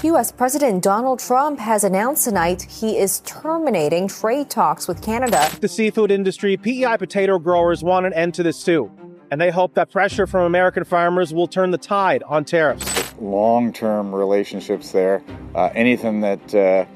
U.S. President Donald Trump has announced tonight he is terminating trade talks with Canada. The seafood industry, PEI potato growers want an end to this too, and they hope that pressure from American farmers will turn the tide on tariffs. Long-term relationships there. Anything that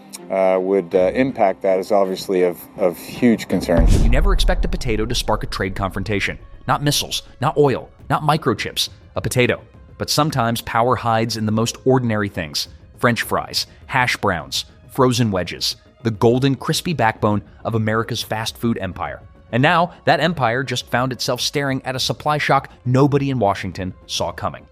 would impact that is obviously of huge concern. You never expect a potato to spark a trade confrontation. Not missiles, not oil, not microchips. A potato. But sometimes power hides in the most ordinary things. French fries, hash browns, frozen wedges, the golden, crispy backbone of America's fast food empire. And now, that empire just found itself staring at a supply shock nobody in Washington saw coming.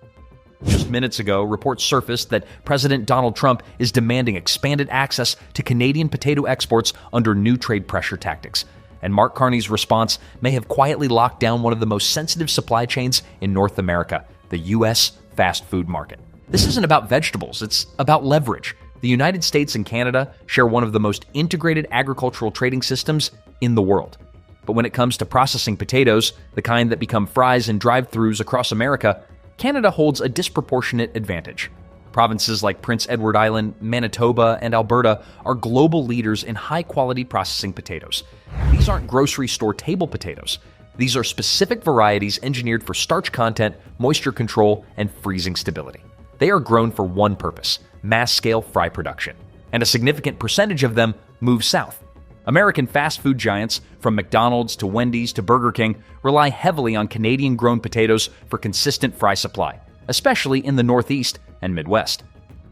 Just minutes ago, reports surfaced that President Donald Trump is demanding expanded access to Canadian potato exports under new trade pressure tactics. And Mark Carney's response may have quietly locked down one of the most sensitive supply chains in North America, the U.S. fast food market. This isn't about vegetables, it's about leverage. The United States and Canada share one of the most integrated agricultural trading systems in the world. But when it comes to processing potatoes, the kind that become fries in drive-thrus across America, Canada holds a disproportionate advantage. Provinces like Prince Edward Island, Manitoba, and Alberta are global leaders in high-quality processing potatoes. These aren't grocery store table potatoes. These are specific varieties engineered for starch content, moisture control, and freezing stability. They are grown for one purpose: mass-scale fry production. And a significant percentage of them move south. American fast food giants, from McDonald's to Wendy's to Burger King, rely heavily on Canadian-grown potatoes for consistent fry supply, especially in the Northeast and Midwest.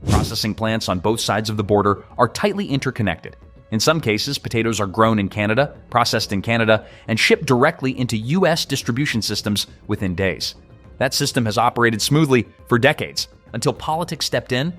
Processing plants on both sides of the border are tightly interconnected. In some cases, potatoes are grown in Canada, processed in Canada, and shipped directly into U.S. distribution systems within days. That system has operated smoothly for decades, until politics stepped in.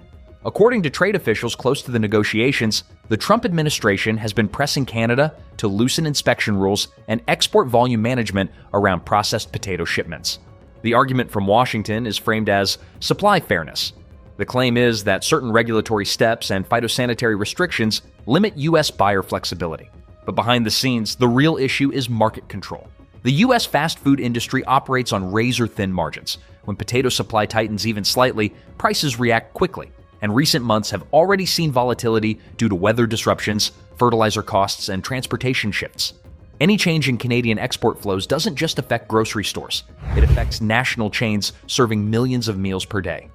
According to trade officials close to the negotiations, the Trump administration has been pressing Canada to loosen inspection rules and export volume management around processed potato shipments. The argument from Washington is framed as supply fairness. The claim is that certain regulatory steps and phytosanitary restrictions limit U.S. buyer flexibility. But behind the scenes, the real issue is market control. The U.S. fast food industry operates on razor-thin margins. When potato supply tightens even slightly, prices react quickly. And recent months have already seen volatility due to weather disruptions, fertilizer costs, and transportation shifts. Any change in Canadian export flows doesn't just affect grocery stores. It affects national chains serving millions of meals per day.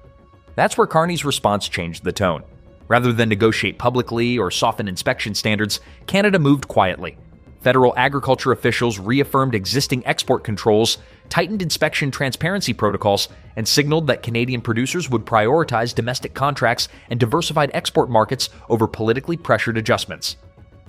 That's where Carney's response changed the tone. Rather than negotiate publicly or soften inspection standards, Canada moved quietly. Federal agriculture officials reaffirmed existing export controls, tightened inspection transparency protocols, and signaled that Canadian producers would prioritize domestic contracts and diversified export markets over politically pressured adjustments.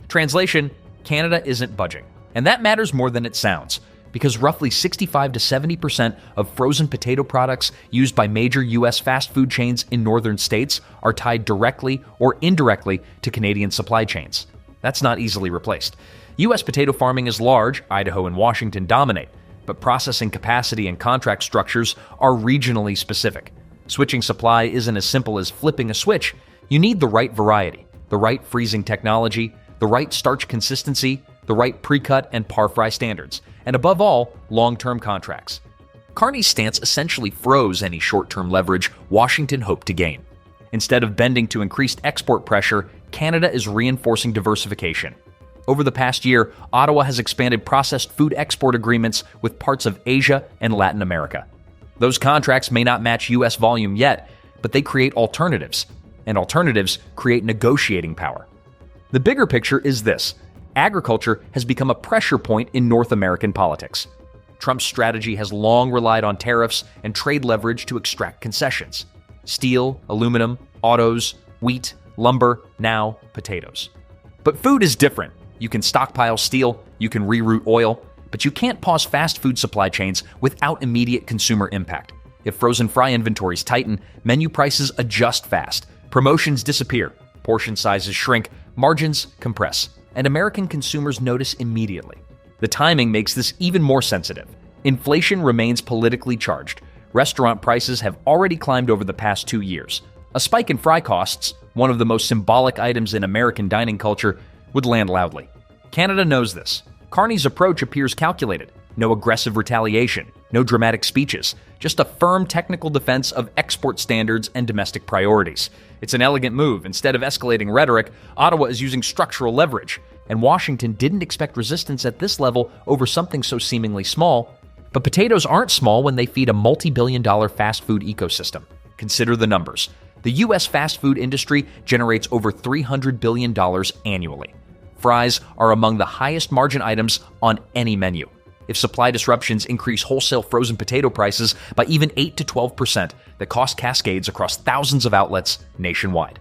Translation: Canada isn't budging. And that matters more than it sounds, because roughly 65 to 70% of frozen potato products used by major U.S. fast food chains in northern states are tied directly or indirectly to Canadian supply chains. That's not easily replaced. U.S. potato farming is large, Idaho and Washington dominate, but processing capacity and contract structures are regionally specific. Switching supply isn't as simple as flipping a switch. You need the right variety, the right freezing technology, the right starch consistency, the right pre-cut and par fry standards, and above all, long-term contracts. Carney's stance essentially froze any short-term leverage Washington hoped to gain. Instead of bending to increased export pressure, Canada is reinforcing diversification. Over the past year, Ottawa has expanded processed food export agreements with parts of Asia and Latin America. Those contracts may not match U.S. volume yet, but they create alternatives, and alternatives create negotiating power. The bigger picture is this: agriculture has become a pressure point in North American politics. Trump's strategy has long relied on tariffs and trade leverage to extract concessions. Steel, aluminum, autos, wheat, lumber, now potatoes. But food is different. You can stockpile steel, you can reroute oil, but you can't pause fast food supply chains without immediate consumer impact. If frozen fry inventories tighten, menu prices adjust fast, promotions disappear, portion sizes shrink, margins compress, and American consumers notice immediately. The timing makes this even more sensitive. Inflation remains politically charged. Restaurant prices have already climbed over the past 2 years. A spike in fry costs, one of the most symbolic items in American dining culture, would land loudly. Canada knows this. Carney's approach appears calculated. No aggressive retaliation, no dramatic speeches, just a firm technical defense of export standards and domestic priorities. It's an elegant move. Instead of escalating rhetoric, Ottawa is using structural leverage, and Washington didn't expect resistance at this level over something so seemingly small. But potatoes aren't small when they feed a multi-billion-dollar fast food ecosystem. Consider the numbers. The U.S. fast food industry generates over $300 billion annually. Fries are among the highest margin items on any menu. If supply disruptions increase wholesale frozen potato prices by even 8 to 12%, the cost cascades across thousands of outlets nationwide.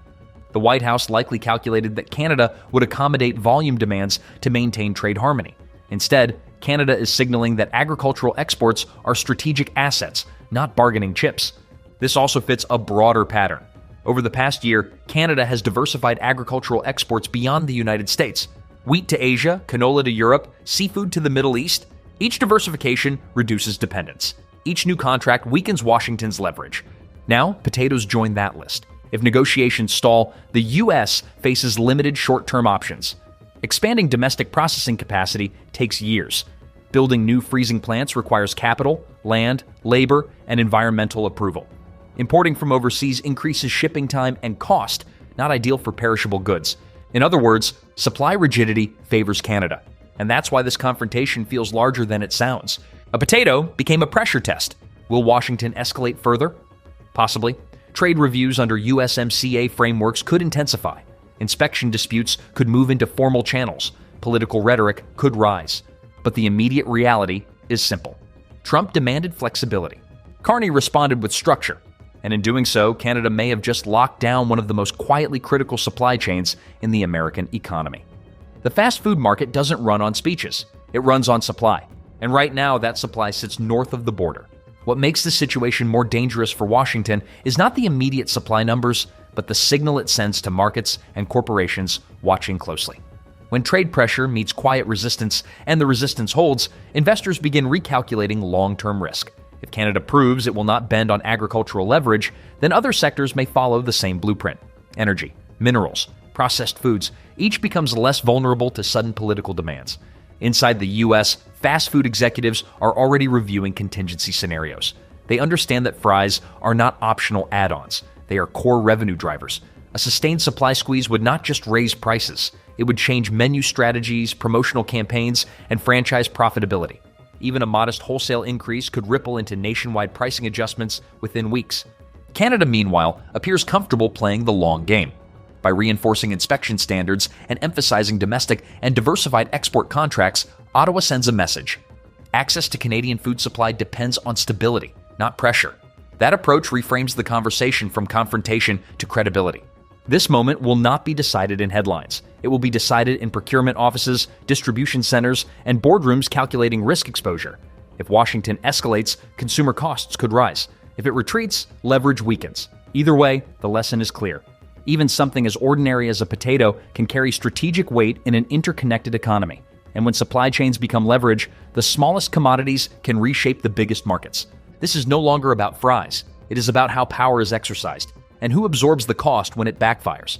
The White House likely calculated that Canada would accommodate volume demands to maintain trade harmony. Instead, Canada is signaling that agricultural exports are strategic assets, not bargaining chips. This also fits a broader pattern. Over the past year, Canada has diversified agricultural exports beyond the United States. Wheat to Asia, canola to Europe, seafood to the Middle East. Each diversification reduces dependence. Each new contract weakens Washington's leverage. Now, potatoes join that list. If negotiations stall, the U.S. faces limited short-term options. Expanding domestic processing capacity takes years. Building new freezing plants requires capital, land, labor, and environmental approval. Importing from overseas increases shipping time and cost, not ideal for perishable goods. In other words, supply rigidity favors Canada. And that's why this confrontation feels larger than it sounds. A potato became a pressure test. Will Washington escalate further? Possibly. Trade reviews under USMCA frameworks could intensify. Inspection disputes could move into formal channels. Political rhetoric could rise. But the immediate reality is simple. Trump demanded flexibility. Carney responded with structure. And in doing so, Canada may have just locked down one of the most quietly critical supply chains in the American economy. The fast food market doesn't run on speeches. It runs on supply. And right now, that supply sits north of the border. What makes this situation more dangerous for Washington is not the immediate supply numbers, but the signal it sends to markets and corporations watching closely. When trade pressure meets quiet resistance and the resistance holds, investors begin recalculating long-term risk. If Canada proves it will not bend on agricultural leverage, then other sectors may follow the same blueprint. Energy, minerals, processed foods, each becomes less vulnerable to sudden political demands. Inside the U.S., fast food executives are already reviewing contingency scenarios. They understand that fries are not optional add-ons. They are core revenue drivers. A sustained supply squeeze would not just raise prices. It would change menu strategies, promotional campaigns, and franchise profitability. Even a modest wholesale increase could ripple into nationwide pricing adjustments within weeks. Canada, meanwhile, appears comfortable playing the long game. By reinforcing inspection standards and emphasizing domestic and diversified export contracts, Ottawa sends a message. Access to Canadian food supply depends on stability, not pressure. That approach reframes the conversation from confrontation to credibility. This moment will not be decided in headlines. It will be decided in procurement offices, distribution centers, and boardrooms calculating risk exposure. If Washington escalates, consumer costs could rise. If it retreats, leverage weakens. Either way, the lesson is clear. Even something as ordinary as a potato can carry strategic weight in an interconnected economy. And when supply chains become leverage, the smallest commodities can reshape the biggest markets. This is no longer about fries. It is about how power is exercised and who absorbs the cost when it backfires.